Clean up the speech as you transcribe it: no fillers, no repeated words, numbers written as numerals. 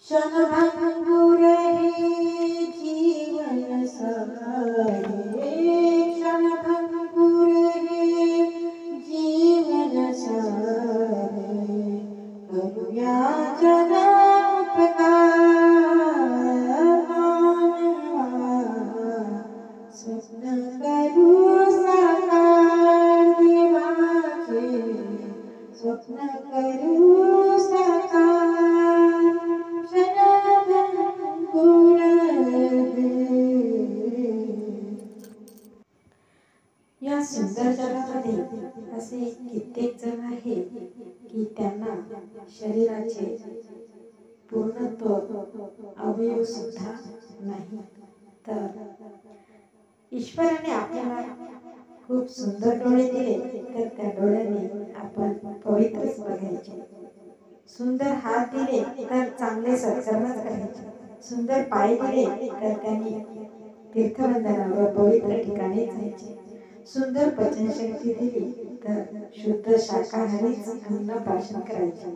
क्षणभंगुर हे जीवन सारे, क्षणभंगुर हे जीवन सारे, करूया जनोपकार स्वप्न करू साकार देवाचे, स्वप्न करू साकार क्षणभंगुर या सुंदर जगामध्ये असे कित्येक जण आहे की त्यांना शरीराचे पूर्णत्व अवयव सुद्धा नाही, तर ईश्वराने आपल्याला खूप सुंदर डोळे दिले तर त्या डोळ्याने आपण पवित्रच बघायचे, सुंदर हात दिले तर चांगले सत्कर्मच करायचे, सुंदर पाय दिले तर त्यांनी तीर्थवंदनावर पवित्र ठिकाणी जायचे, सुंदर पचनशक्ती दिली तर शुद्ध शाकाहारीच अन्न प्राशन करायचे।